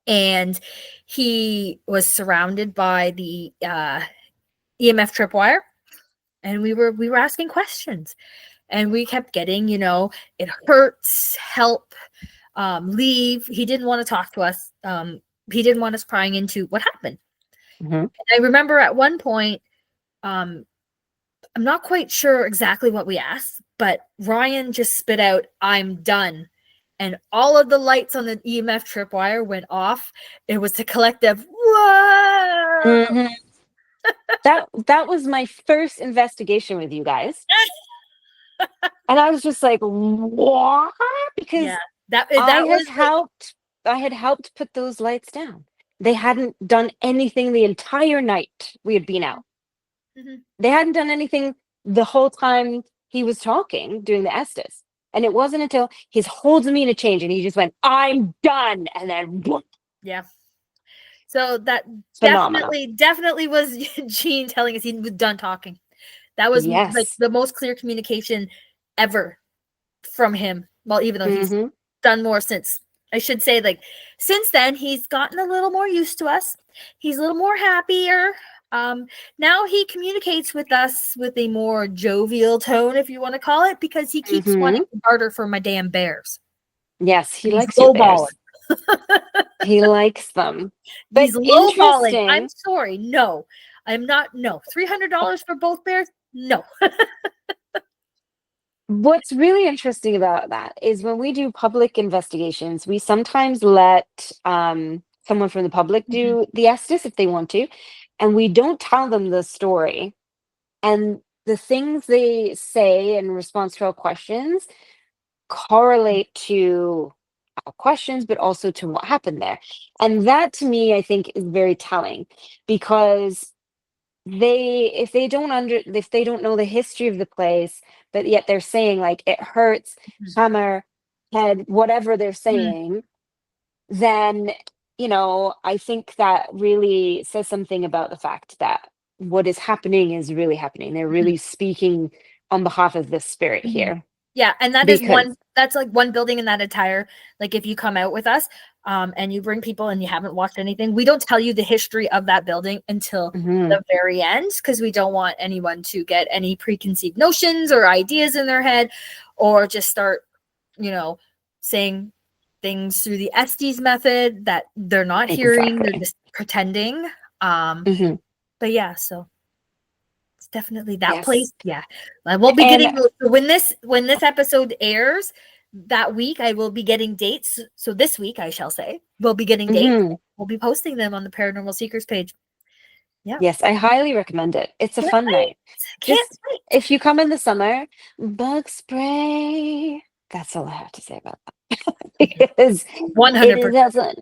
and he was surrounded by the EMF tripwire. And we were asking questions, and we kept getting, it hurts, help, leave. He didn't want to talk to us. He didn't want us prying into what happened. Mm-hmm. And I remember at one point, I'm not quite sure exactly what we asked, but Ryan just spit out, "I'm done." And all of the lights on the EMF tripwire went off. It was a collective, whoa! Mm-hmm. That was my first investigation with you guys. And I was just like, what? Because Yeah, that I was had helped put those lights down. They hadn't done anything the entire night we had been out. Mhm. They hadn't done anything the whole time he was talking, doing the Estes. And it wasn't until his whole demeanor changed and he just went, "I'm done." And then whoop, Yeah. So that phenomenal. definitely was Gene telling us he was done talking. That was like Yes. the most clear communication ever from him. Well, even though he's Mm-hmm. done more since, I should say, like, since then, he's gotten a little more used to us. He's a little more happier. Now he communicates with us with a more jovial tone, if you want to call it, because he keeps Mm-hmm. wanting to barter for my damn bears. Yes, he And he's likes your bears. lowballing. He likes them. But He's lowballing. I'm interesting. sorry. No, I'm not. No, $300 for both bears. No. What's really interesting about that is when we do public investigations, we sometimes let someone from the public do the Estes if they want to, and we don't tell them the story. And the things they say in response to our questions correlate to our questions, but also to what happened there. And that to me, I think, is very telling because if they don't know the history of the place, but yet they're saying like it hurts, hammer, head, whatever they're saying, then I think that really says something about the fact that what is happening is really happening. They're really speaking on behalf of this spirit here. Yeah, and that is Because that's like one building in that entire, like, if you come out with us, and you bring people and you haven't watched anything, we don't tell you the history of that building until the very end, because we don't want anyone to get any preconceived notions or ideas in their head, or just start, saying things through the Estes method that they're not hearing, they're exactly. just pretending. Mhm. But yeah, so it's definitely that Yes. place. Yeah. We'll be And getting when this episode airs, that week I will be getting dates. So this week, I shall say, we'll be getting dates. Mhm. We'll be posting them on the Paranormal Seekers page. Yeah. Yes, I highly recommend it. It's a Can't fun wait. night. Can't Just wait. if you come in the summer, bug spray. That's all I have to say about that. Because it 100%. doesn't.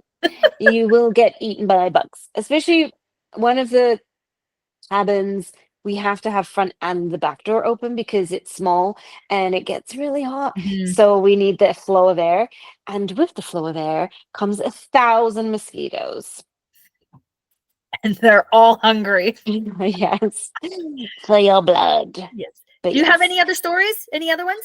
You will get eaten by bugs, especially one of the cabins. We have to have front and the back door open because it's small and it gets really hot. Mhm. So we need the flow of air. And with the flow of air comes 1,000 mosquitoes. And they're all hungry. Yes. For your blood. Yes. But Do you have yes. any other stories? Any other ones?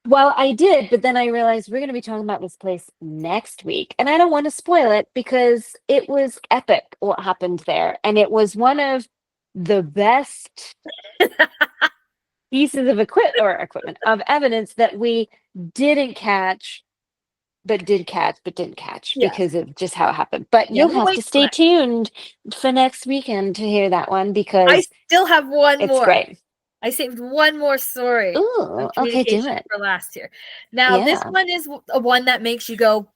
Well, I did, but then I realized we're going to be talking about this place next week. And I don't want to spoil it because it was epic what happened there. And it was one of the best pieces of equipment of evidence that we didn't catch, but did catch, but didn't catch Yeah. because of just how it happened. But Yeah. you'll We'll have wait to till stay next. tuned for next weekend to hear that one I because still have one it's more. great. I saved one more story Ooh, of okay, do communication it. for last year. Now, this Yeah. one is a one that makes you go,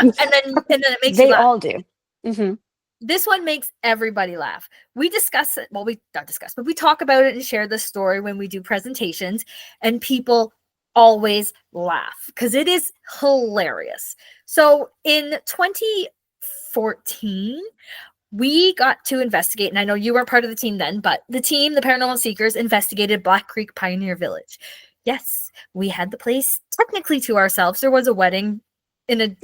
and then it makes you They laugh. all do. Hmm. This one makes everybody laugh. We discuss it. Well, we not discuss, but we talk about it and share the story when we do presentations, and people always laugh because it is hilarious. So in 2014, we got to investigate, and I know you weren't part of the team then, but the team, the Paranormal Seekers, investigated Black Creek Pioneer Village. Yes, we had the place technically to ourselves. There was a wedding in a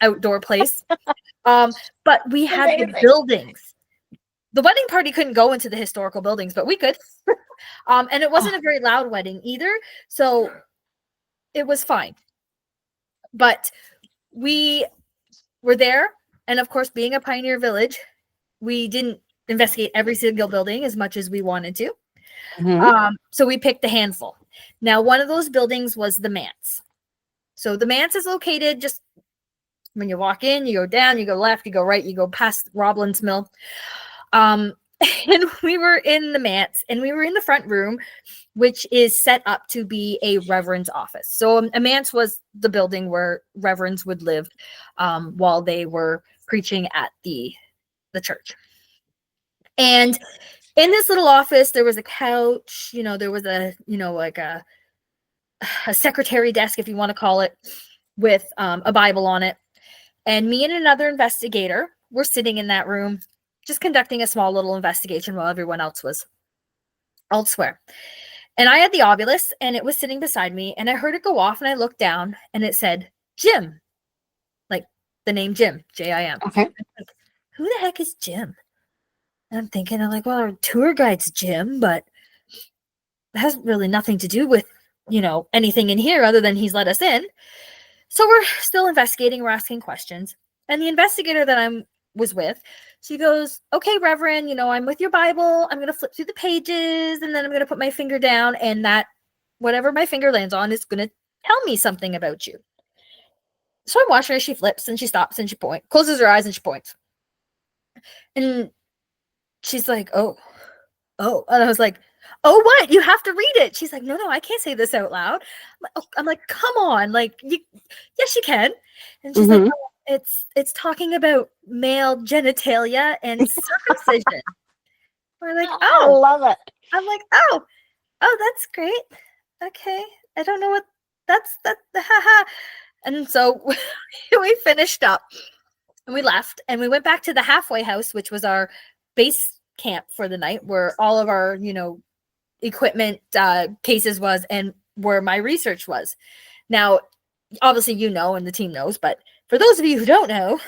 outdoor place. But we had the Amazing. buildings. The wedding party couldn't go into the historical buildings, but we could. And it wasn't Oh, a very loud wedding either, so it was fine. But we were there, and of course, being a pioneer village, we didn't investigate every single building as much as we wanted to. mhm. So we picked a handful. Now, one of those buildings was the manse. So the manse is located just when you walk in, you go down, you go left, you go right, you go past Roblin's Mill. Um, and we were in the manse, and we were in the front room, which is set up to be a reverend's office. So a manse was the building where reverends would live while they were preaching at the church. And in this little office, there was a couch, there was like a secretary desk, if you want to call it, with a Bible on it. And me and another investigator were sitting in that room, just conducting a small little investigation while everyone else was elsewhere. And I had the obulus, and it was sitting beside me, and I heard it go off, and I looked down, and it said, Jim, like the name Jim, Jim. Okay. Like, who the heck is Jim? And I'm thinking, I'm like, well, our tour guide's Jim, but it has really nothing to do with, anything in here other than he's let us in. So we're still investigating, we're asking questions. And the investigator that I was with, she goes, okay, Reverend, I'm with your Bible. I'm going to flip through the pages, and then I'm going to put my finger down, and that whatever my finger lands on is going to tell me something about you. So I'm watching her. She flips, and she stops, and she closes her eyes, and she points. And she's like, oh. And I was like, oh, what? You have to read it. She's like, no, I can't say this out loud. I'm like, come on. Like, yes, you can. And she's like, Hmm. oh, it's talking about male genitalia and circumcision. We're like, I oh. love it. I'm like, oh, that's great. Okay. I don't know what that. Haha. And so we finished up, and we left, and we went back to the halfway house, which was our base camp for the night, where all of our equipment cases was, and where my research was. Now, obviously, and the team knows, but for those of you who don't know,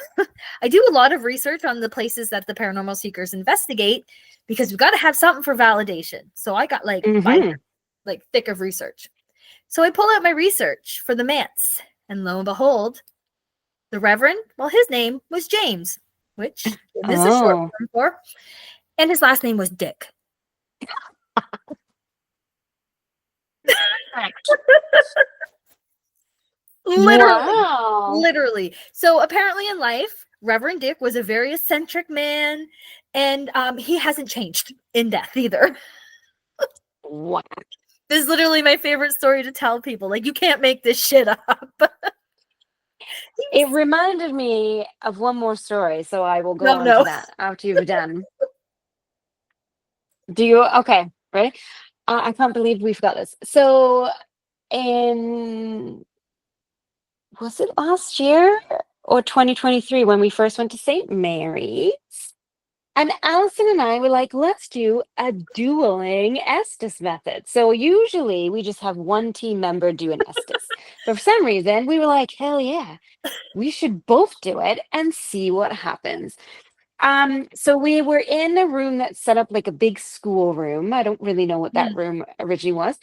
I do a lot of research on the places that the Paranormal Seekers investigate, because we've got to have something for validation. So I got like Hmm. thick of research. So I pull out my research for the manse, and lo and behold, the Reverend, well, his name was James, which is a short Oh. form for, and his last name was Dick. Literally. Wow. Literally. So apparently in life, Reverend Dick was a very eccentric man, and he hasn't changed in death either. Wow. is literally my favorite story to tell people. Like, you can't make this shit up. It reminded me of one more story, so I will go No, on to no. that after you've done. Do you? Okay, ready? I can't believe we forgot this. So, in was it last year or 2023 when we first went to St. Mary's? And Allison and I were like, let's do a dueling Estes method. So usually we just have one team member do an Estes. But for some reason, we were like, hell yeah, we should both do it and see what happens. So we were in a room that's set up like a big school room. I don't really know what that Mm, room originally was.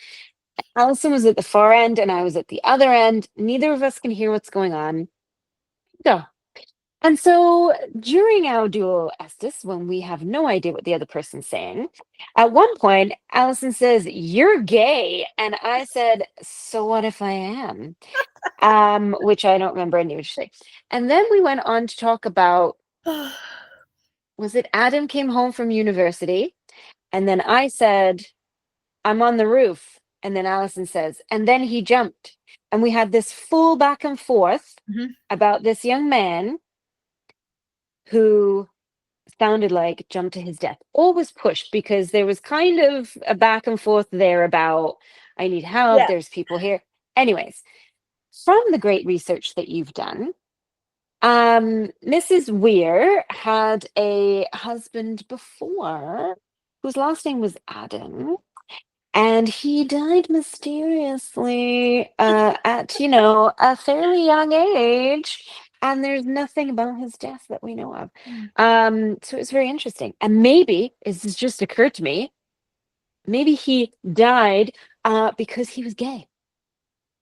Allison was at the far end and I was at the other end. Neither of us can hear what's going on. Go. And so during our dual Estes, when we have no idea what the other person's saying, at one point, Allison says, "You're gay." And I said, "So what if I am?" Which I don't remember initially. And then we went on to talk about, was it Adam came home from university? And then I said, "I'm on the roof." And then Allison says, "And then he jumped." And we had this full back and forth mhm. about this young man who sounded like jumped to his death or was pushed, because there was kind of a back and forth there about, I need help, Yeah. there's people here. Anyways, from the great research that you've done, Mrs. Weir had a husband before whose last name was Adam, and he died mysteriously at, a fairly young age. And there's nothing about his death that we know of. Mm. So it's very interesting. And maybe, this has just occurred to me, maybe he died because he was gay.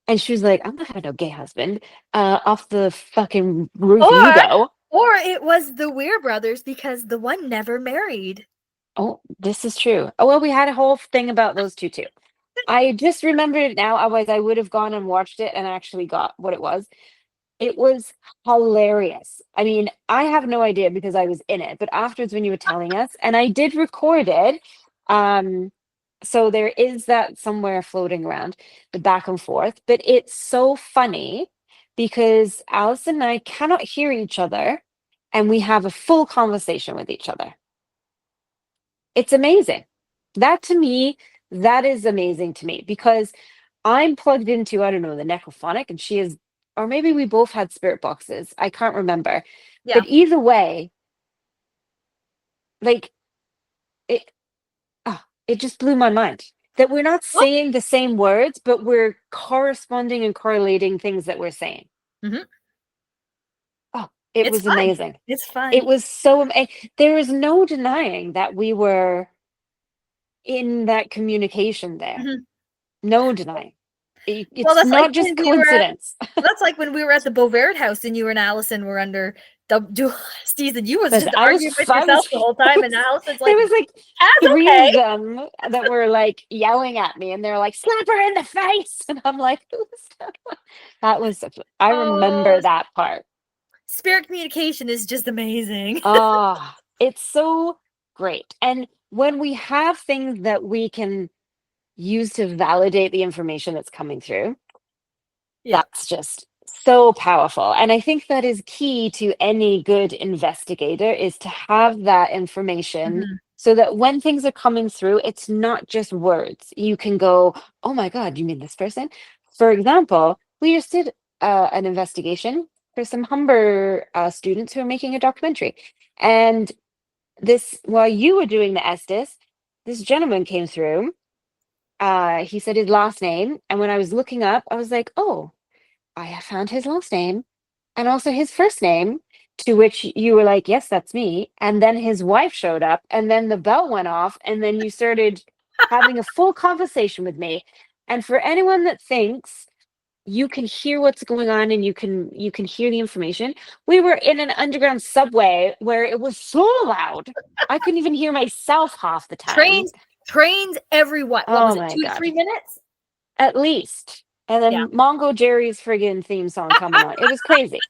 And she was like, "I'm not having no gay husband. Off the fucking roof you Or go." or it was the Weir brothers because the one never married. Oh, this is true. Oh, well, we had a whole thing about those two too. I just remembered it now. Otherwise, I would have gone and watched it and actually got what it was. It was hilarious. I mean, I have no idea because I was in it, but afterwards when you were telling us, and I did record it, so there is that somewhere floating around, the back and forth, but it's so funny because Allison and I cannot hear each other and we have a full conversation with each other. It's amazing. That to me, that is amazing to me because I'm plugged into, I don't know, the necrophonic, and she is, or maybe we both had spirit boxes. I can't remember. Yeah. But either way, like it, it just blew my mind that we're not Oh, saying the same words, but we're corresponding and correlating things that we're saying. mhm. Oh, it It's was fun. amazing. It's fun. It was so, there is no denying that we were in that communication there. Mhm. No denying. Well, It's not just coincidence. that's like when we were at the Beauvert house and you and Allison were under the dual Steez, and you was Listen, just arguing with yourself the whole time, and Allison's there like, was like "That's three okay." of them that were like yelling at me, and they're like, "Slap her in the face," and I'm like, "Who's that?" That was I remember Oh, that part. spirit communication is just amazing. Ah, it's so great. And when we have things that we can use to validate the information that's coming through, Yeah. that's just so powerful. And I think that is key to any good investigator, is to have that information Mhm. so that when things are coming through, it's not just words. You can go, "Oh my God, you mean this person?" For example, we just did an investigation for some Humber students who are making a documentary. And while you were doing the Estes, this gentleman came through. He said his last name. And when I was looking up, I was like, "Oh, I have found his last name and also his first name," to which you were like, "Yes, that's me." And then his wife showed up, and then the bell went off, and then you started having a full conversation with me. And for anyone that thinks you can hear what's going on and you can hear the information, we were in an underground subway where it was so loud. I couldn't even hear myself half the time. Trains, trains every what Oh was it, my 2 to God. 3 minutes? At least. And Yeah. then Mongo Jerry's friggin' theme song coming on. It was crazy.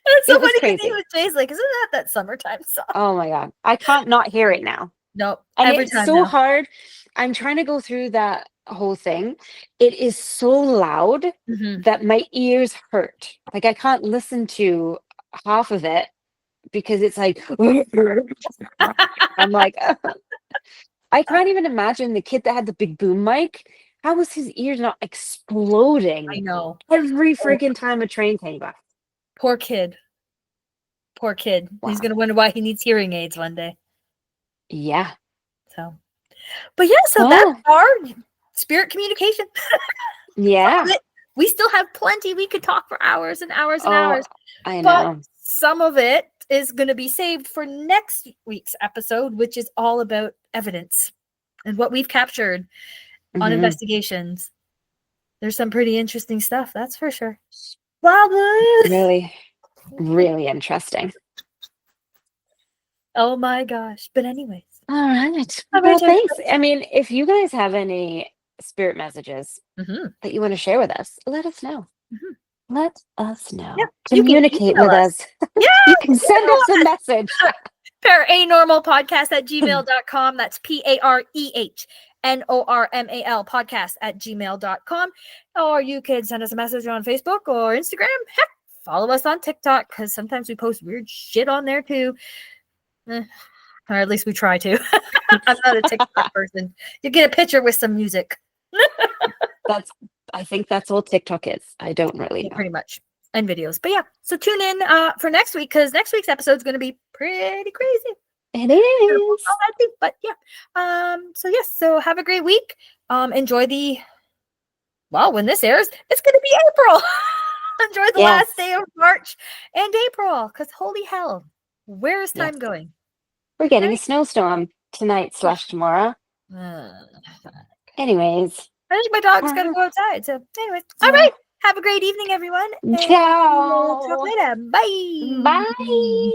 It's so It was funny because he crazy. was Jay's like, "Isn't that summertime song?" Oh my God. I can't not hear it now. Nope, And every it's time so now. hard. I'm trying to go through that whole thing. It is so loud Mhm. that my ears hurt. Like I can't listen to half of it because it's like I'm like I can't even imagine the kid that had the big boom mic. How was his ears not I exploding know. every freaking time a train came by? Poor kid. Poor kid. He's Wow. gonna wonder why he needs hearing aids one day. Yeah. So, but yeah, so that's Well, our spirit communication. yeah. We still have plenty. We could talk for hours and hours and Oh, hours, I but know. some of it is going to be saved for next week's episode, which is all about evidence and what we've captured on Hmm. investigations. There's some pretty interesting stuff, that's for sure. Blah, Really, really interesting. oh my gosh. But anyways. All right. All Well, right, thanks. everybody. I mean, if you guys have any spirit messages Mhm, that you want to share with us, let us know. mhm. Let us Yeah, know. you can Communicate email with us. us. Yeah, You can send email us a message. paranormalpodcast@gmail.com. That's PAREHNORMAL podcast@gmail.com. Or you can send us a message on Facebook or Instagram. Heck, follow us on TikTok because sometimes we post weird shit on there too. Or at least we try to. I'm not a TikTok person. You get a picture with some music. That's, I think that's all TikTok is. I don't really Yeah, know. pretty much. And videos. But yeah, so tune in for next week because next week's episode is going to be pretty crazy. It is. But yeah. So yes, so have a great week. Enjoy the when this airs, it's gonna be April. Enjoy the Yes. last day of March and April, because holy hell, where is Yes. time going? We're getting a Right? snowstorm tonight/tomorrow. Uh, Anyways. I think my dog's gotta Uh, go outside. So anyways, all uh, right. Have a great evening, everyone. And we'll talk ciao. later. Bye. Bye.